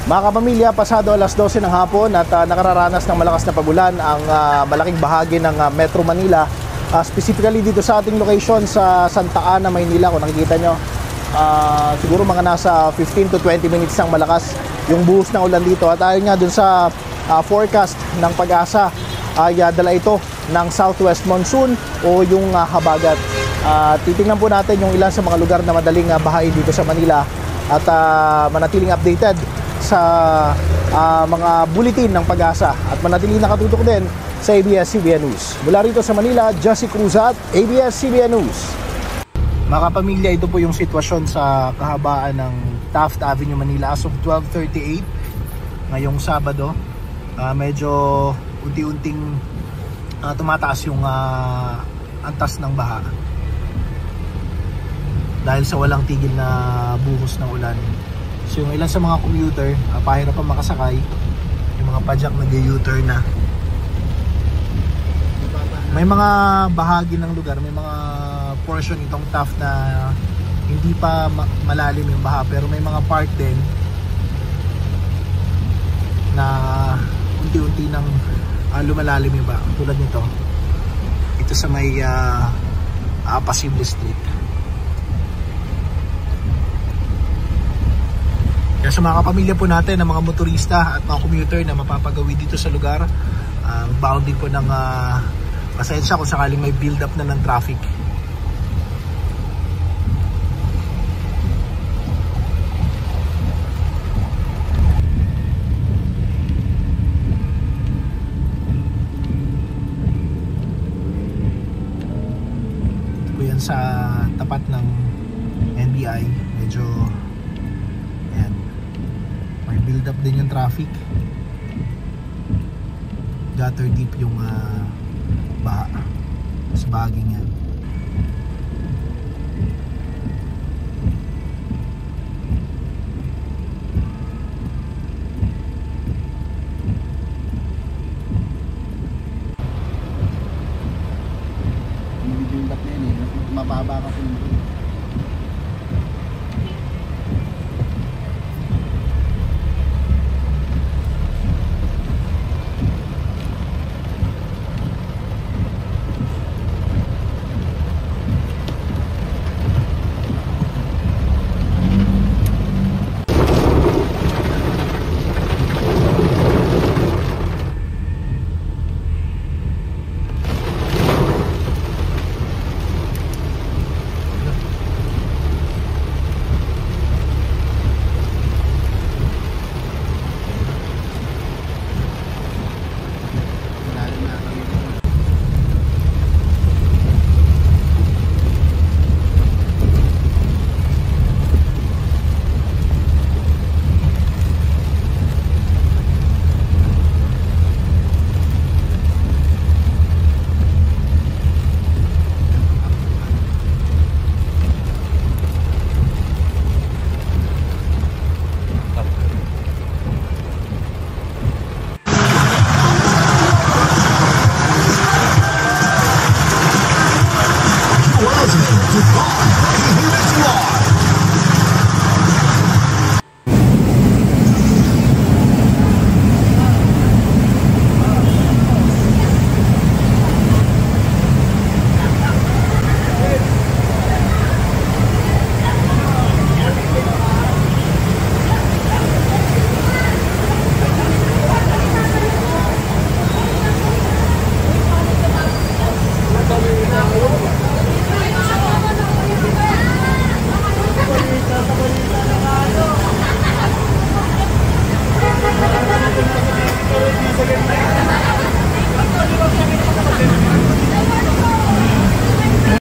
Mga kapamilya, pasado alas 12 ng hapon at nakararanas ng malakas na pagulan ang malaking bahagi ng Metro Manila. Specifically dito sa ating location sa Santa Ana, Maynila. Kung nakikita nyo, siguro mga nasa 15 to 20 minutes ng malakas yung buhos ng ulan dito. At ayon nga dun sa forecast ng Pag-asa, ay dala ito ng southwest monsoon o yung habagat. Titingnan po natin yung ilan sa mga lugar na madaling bahain dito sa Manila at manatiling updated sa mga bulletin ng Pag-asa at manatiling nakatutok din sa ABS-CBN News. Mula rito sa Manila, Jesse Cruz at ABS-CBN News. Mga kapamilya, ito po yung sitwasyon sa kahabaan ng Taft Avenue, Manila as of 12:38 ngayong Sabado. Medyo unti-unting tumataas yung antas ng baha dahil sa walang tigil na buhos ng ulan. So yung ilan sa mga commuter, pahirap pa makasakay. Yung mga padyak nag-u-turn na. May mga bahagi ng lugar, may mga portion itong Taft na hindi pa malalim yung baha, pero may mga part din na unti-unti nang lumalalim yung baha. Tulad nito, ito sa may Pasible Street. Kaya sa mga kapamilya po natin, ng mga motorista at mga commuter na mapapagawi dito sa lugar, bounding po ng pasensya kung sakaling may build up na ng traffic. Ito po yan sa tapat ng NBI, medyo build up din yung traffic, gutter deep yung baha sa bahaging yan.